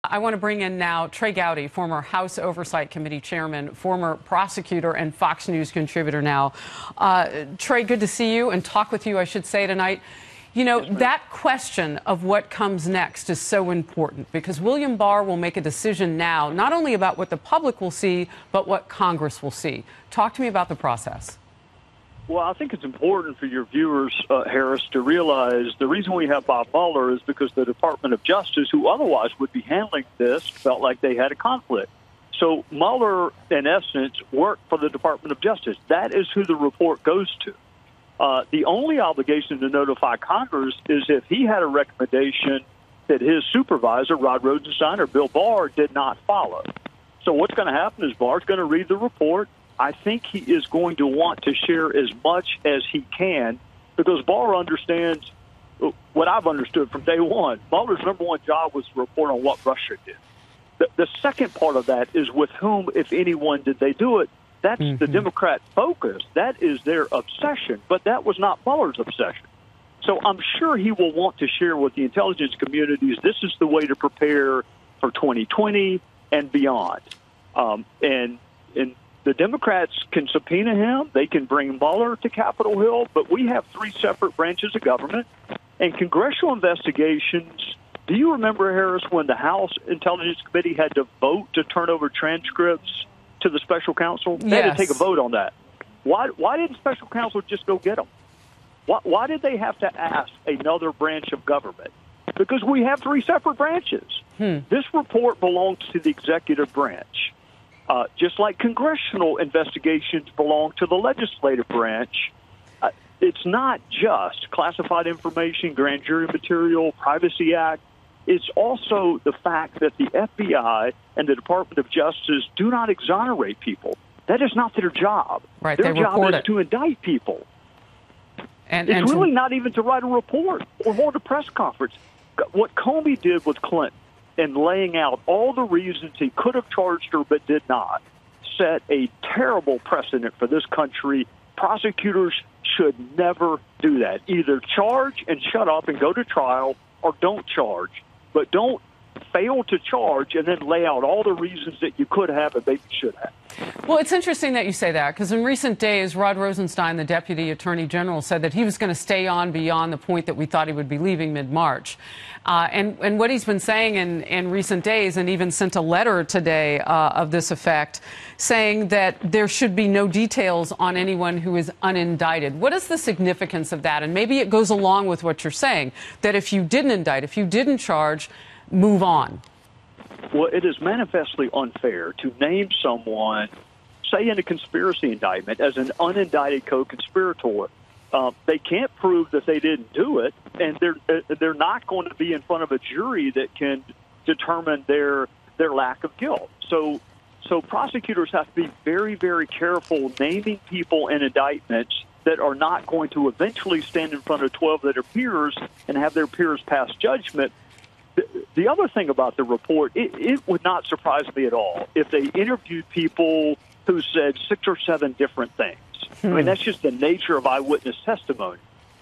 I want to bring in now Trey Gowdy, former House Oversight Committee chairman, former prosecutor, and Fox News contributor now. Trey, good to see you and talk with you, I should say, tonight. You know, that question of what comes next is so important because William Barr will make a decision now, not only about what the public will see, but what Congress will see. Talk to me about the process. Well, I think it's important for your viewers, Harris, to realize the reason we have Bob Mueller is because the Department of Justice, who otherwise would be handling this, felt like they had a conflict. So Mueller, in essence, worked for the Department of Justice. That is who the report goes to. The only obligation to notify Congress is if he had a recommendation that his supervisor, Rod Rosenstein or Bill Barr, did not follow. So what's going to happen is Barr's going to read the report. I think he is going to want to share as much as he can because Barr understands what I've understood from day one. Mueller's number one job was to report on what Russia did. The second part of that is with whom, if anyone, did they do it. That's the Democrat focus. That is their obsession. But that was not Mueller's obsession. So I'm sure he will want to share with the intelligence communities this is the way to prepare for 2020 and beyond. And the Democrats can subpoena him. They can bring Mueller to Capitol Hill. But we have three separate branches of government. And congressional investigations, do you remember, Harris, when the House Intelligence Committee had to vote to turn over transcripts to the special counsel? They had to take a vote on that. Why didn't special counsel just go get them? Why did they have to ask another branch of government? Because we have three separate branches. This report belongs to the executive branch. Just like congressional investigations belong to the legislative branch, it's not just classified information, grand jury material, Privacy Act. It's also the fact that the FBI and the Department of Justice do not exonerate people. That is not their job. Right, their job is to indict people. And it's really not even to write a report or hold a press conference. What Comey did with Clinton in laying out all the reasons he could have charged her but did not set a terrible precedent for this country. Prosecutors should never do that. Either charge and shut up and go to trial or don't charge. But don't fail to charge and then lay out all the reasons that you could have and maybe should have. Well, it's interesting that you say that because in recent days, Rod Rosenstein, the Deputy Attorney General, said that he was going to stay on beyond the point that we thought he would be leaving mid-March. And what he's been saying in recent days, and even sent a letter today of this effect, saying that there should be no details on anyone who is unindicted. What is the significance of that? And maybe it goes along with what you're saying, that if you didn't indict, if you didn't charge, move on. Well, it is manifestly unfair to name someone, say in a conspiracy indictment, as an unindicted co-conspirator. They can't prove that they didn't do it, and they're not going to be in front of a jury that can determine their lack of guilt. So prosecutors have to be very, very careful naming people in indictments that are not going to eventually stand in front of 12 of their peers and have their peers pass judgment. The other thing about the report, it would not surprise me at all if they interviewed people who said 6 or 7 different things. I mean, that's just the nature of eyewitness testimony.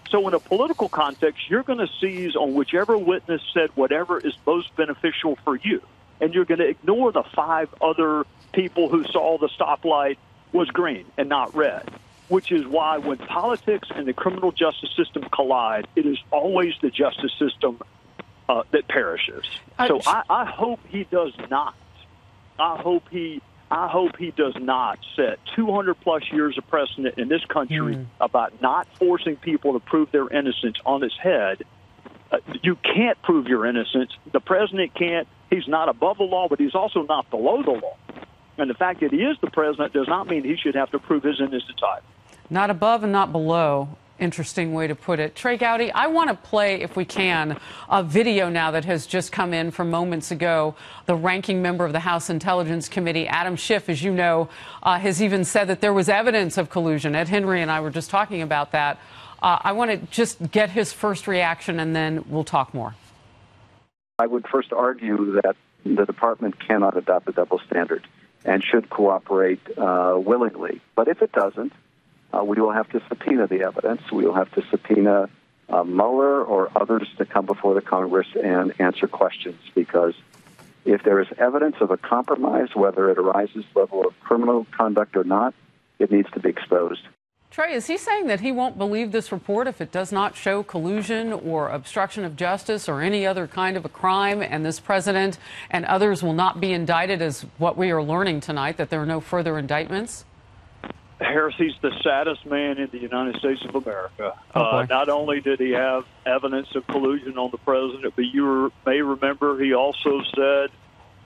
So in a political context, you're going to seize on whichever witness said whatever is most beneficial for you. And you're going to ignore the 5 other people who saw the stoplight was green and not red, which is why when politics and the criminal justice system collide, it is always the justice system that perishes. So I hope he does not. I hope he does not set 200-plus years of precedent in this country about not forcing people to prove their innocence on its head. You can't prove your innocence. The president can't. He's not above the law, but he's also not below the law. And the fact that he is the president does not mean he should have to prove his innocence either. Not above and not below. Interesting way to put it. Trey Gowdy, I want to play, if we can, a video now that has just come in from moments ago. The ranking member of the House Intelligence Committee, Adam Schiff, as you know, has even said that there was evidence of collusion. Ed Henry and I were just talking about that. I want to just get his first reaction, and then we'll talk more. I would first argue that the department cannot adopt a double standard and should cooperate willingly. But if it doesn't, we will have to subpoena the evidence. We will have to subpoena Mueller or others to come before the Congress and answer questions because If there is evidence of a compromise, whether it arises level of criminal conduct or not, it needs to be exposed. Trey, is he saying that he won't believe this report if it does not show collusion or obstruction of justice or any other kind of a crime, and this president and others will not be indicted, as what we are learning tonight, that there are no further indictments? Harris, he's the saddest man in the United States of America. Not only did he have evidence of collusion on the president, but you may remember he also said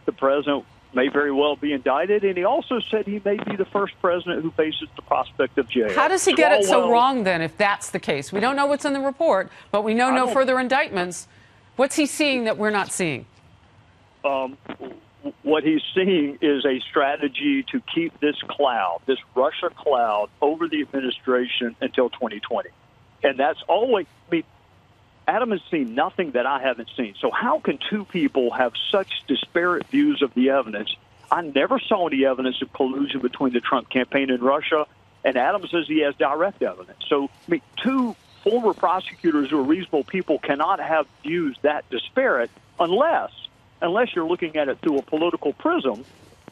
the president may very well be indicted, and he also said he may be the first president who faces the prospect of jail. How does he get it so wrong, then, if that's the case? We don't know what's in the report, but we know no further indictments. What's he seeing that we're not seeing? What he's seeing is a strategy to keep this cloud, this Russia cloud, over the administration until 2020. And that's always, Adam has seen nothing that I haven't seen. So how can two people have such disparate views of the evidence? I never saw any evidence of collusion between the Trump campaign and Russia, and Adam says he has direct evidence. So two former prosecutors who are reasonable people cannot have views that disparate unless you're looking at it through a political prism.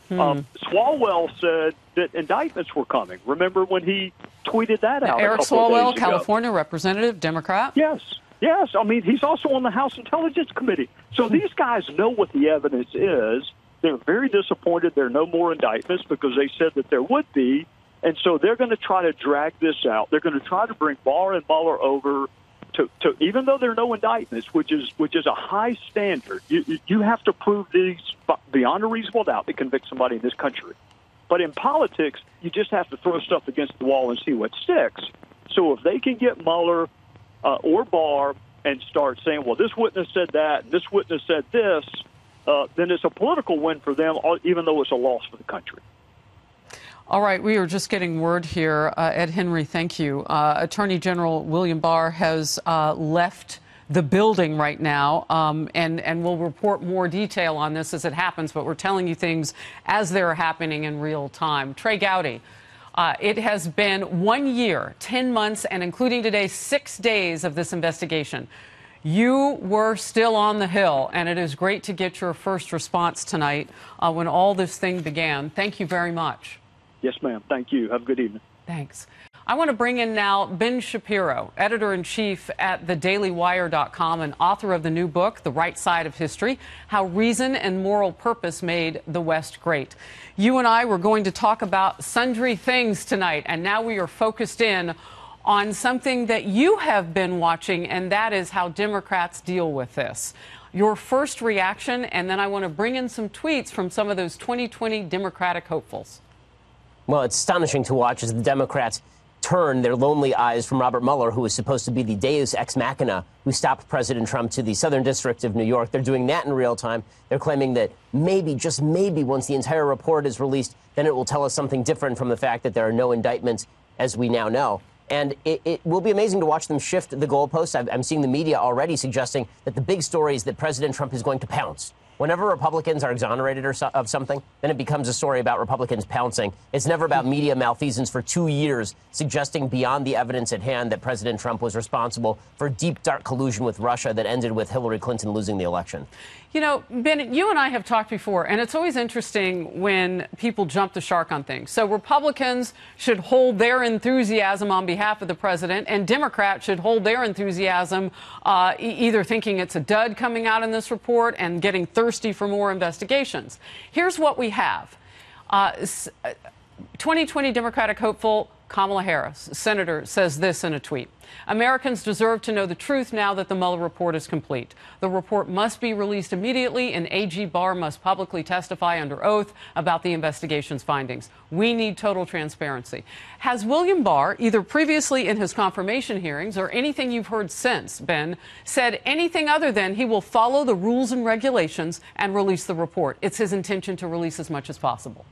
Swalwell said that indictments were coming. Remember when he tweeted that out? Eric Swalwell, California representative, Democrat? Yes. I mean, he's also on the House Intelligence Committee. So these guys know what the evidence is. They're very disappointed there are no more indictments because they said that there would be. And so they're going to try to drag this out. They're going to try to bring Barr and Mueller over to even though there are no indictments, which is a high standard. You have to prove these beyond a reasonable doubt to convict somebody in this country. But in politics, you just have to throw stuff against the wall and see what sticks. So if they can get Mueller or Barr and start saying, well, this witness said that, and this witness said this, then it's a political win for them, even though it's a loss for the country. All right, we are just getting word here. Ed Henry, thank you. Attorney General William Barr has left the building right now, and we'll report more detail on this as it happens, but we're telling you things as they're happening in real time. Trey Gowdy, it has been 1 year, 10 months, and including today, 6 days of this investigation. You were still on the Hill, and it is great to get your first response tonight when all this thing began. Thank you very much. Yes, ma'am. Thank you. Have a good evening. Thanks. I want to bring in now Ben Shapiro, editor-in-chief at thedailywire.com and author of the new book, The Right Side of History, How Reason and Moral Purpose Made the West Great. You and I were going to talk about sundry things tonight, and now we are focused in on something that you have been watching, and that is how Democrats deal with this. Your first reaction, and then I want to bring in some tweets from some of those 2020 Democratic hopefuls. Well, it's astonishing to watch as the Democrats turn their lonely eyes from Robert Mueller, who was supposed to be the deus ex machina who stopped President Trump, to the Southern District of New York. They're doing that in real time. They're claiming that maybe, just maybe, once the entire report is released, then it will tell us something different from the fact that there are no indictments, as we now know. And it will be amazing to watch them shift the goalposts. I'm seeing the media already suggesting that the big story is that President Trump is going to pounce. Whenever Republicans are exonerated of something, then it becomes a story about Republicans pouncing. It's never about media malfeasance for 2 years, suggesting beyond the evidence at hand that President Trump was responsible for deep, dark collusion with Russia that ended with Hillary Clinton losing the election. You know, Ben, you and I have talked before, and it's always interesting when people jump the shark on things. So Republicans should hold their enthusiasm on behalf of the president, and Democrats should hold their enthusiasm either thinking it's a dud coming out in this report and getting thirsty for more investigations. Here's what we have. 2020 Democratic hopeful Kamala Harris, senator, says this in a tweet. Americans deserve to know the truth now that the Mueller report is complete. The report must be released immediately, and AG Barr must publicly testify under oath about the investigation's findings. We need total transparency. Has William Barr, either previously in his confirmation hearings or anything you've heard since, Ben, said anything other than he will follow the rules and regulations and release the report? It's his intention to release as much as possible.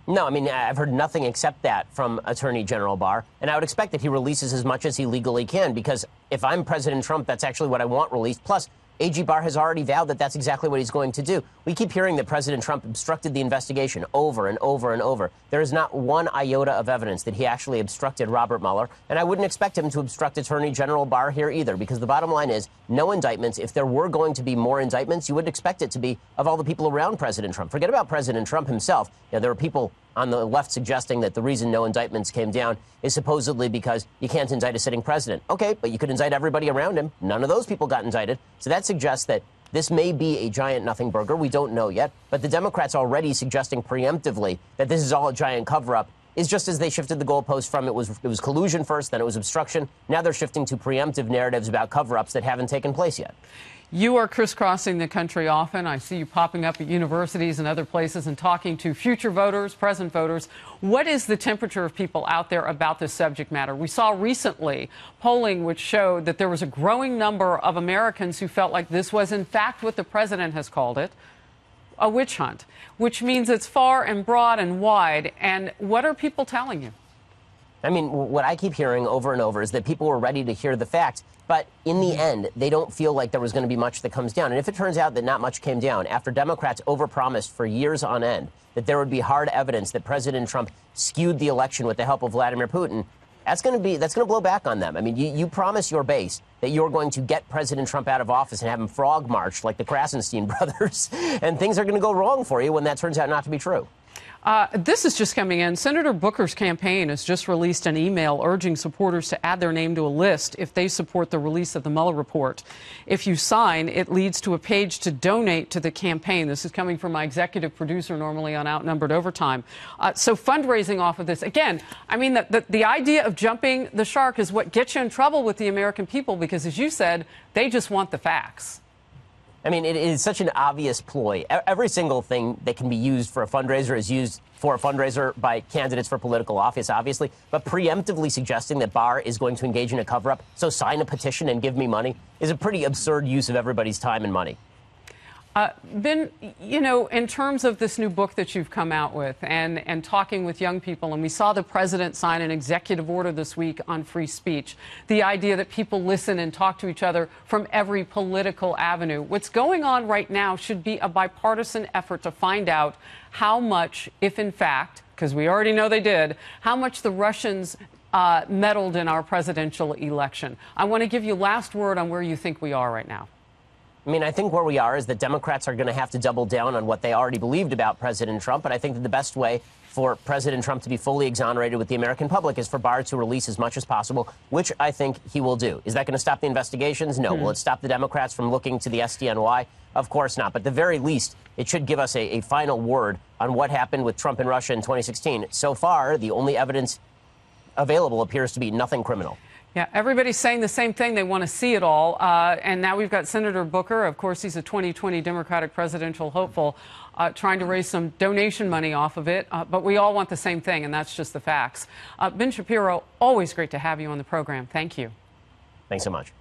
No, I mean, I've heard nothing except that from Attorney General Barr, and I would expect that he releases as much as he legally can, because if I'm President Trump, that's actually what I want released. Plus, AG Barr has already vowed that that's exactly what he's going to do. We keep hearing that President Trump obstructed the investigation over and over and over. There is not one iota of evidence that he actually obstructed Robert Mueller, and I wouldn't expect him to obstruct Attorney General Barr here either, because the bottom line is no indictments. If there were going to be more indictments, you would expect it to be of all the people around President Trump. Forget about President Trump himself. There are people on the left suggesting that the reason no indictments came down is supposedly because you can't indict a sitting president. Okay, but you could indict everybody around him. None of those people got indicted. So that suggests that this may be a giant nothing burger. We don't know yet. But the Democrats already suggesting preemptively that this is all a giant cover-up is just as they shifted the goalpost from it was collusion first, then it was obstruction. Now they're shifting to preemptive narratives about cover-ups that haven't taken place yet. You are crisscrossing the country often. I see you popping up at universities and other places and talking to future voters, present voters. What is the temperature of people out there about this subject matter? We saw recently polling which showed that there was a growing number of Americans who felt like this was, in fact, what the president has called it, a witch hunt, which means it's far and broad and wide. And what are people telling you? I mean, what I keep hearing over and over is that people were ready to hear the facts, but in the end, they don't feel like there was going to be much that comes down. And if it turns out that not much came down, after Democrats overpromised for years on end that there would be hard evidence that President Trump skewed the election with the help of Vladimir Putin, that's going to blow back on them. I mean, you promise your base that you're going to get President Trump out of office and have him frog marched like the Krasenstein brothers, and things are going to go wrong for you when that turns out not to be true. This is just coming in. Senator Booker's campaign has just released an email urging supporters to add their name to a list if they support the release of the Mueller report. If you sign, it leads to a page to donate to the campaign. This is coming from my executive producer, normally on Outnumbered Overtime. So fundraising off of this. Again, I mean, the idea of jumping the shark is what gets you in trouble with the American people because, as you said, they just want the facts. I mean, it is such an obvious ploy. Every single thing that can be used for a fundraiser is used for a fundraiser by candidates for political office, obviously. But preemptively suggesting that Barr is going to engage in a cover-up, so sign a petition and give me money, is a pretty absurd use of everybody's time and money. Ben, you know, in terms of this new book that you've come out with and talking with young people, and we saw the president sign an executive order this week on free speech, the idea that people listen and talk to each other from every political avenue. What's going on right now should be a bipartisan effort to find out how much, if in fact, because we already know they did, how much the Russians meddled in our presidential election. I want to give you last word on where you think we are right now. I mean, I think where we are is that Democrats are going to have to double down on what they already believed about President Trump. But I think that the best way for President Trump to be fully exonerated with the American public is for Barr to release as much as possible, which I think he will do. Is that going to stop the investigations? No. Will it stop the Democrats from looking to the SDNY? Of course not. But at the very least, it should give us a final word on what happened with Trump and Russia in 2016. So far, the only evidence available appears to be nothing criminal. Yeah, everybody's saying the same thing. They want to see it all. And now we've got Senator Booker. Of course, he's a 2020 Democratic presidential hopeful, trying to raise some donation money off of it. But we all want the same thing, and that's just the facts. Ben Shapiro, always great to have you on the program. Thank you. Thanks so much.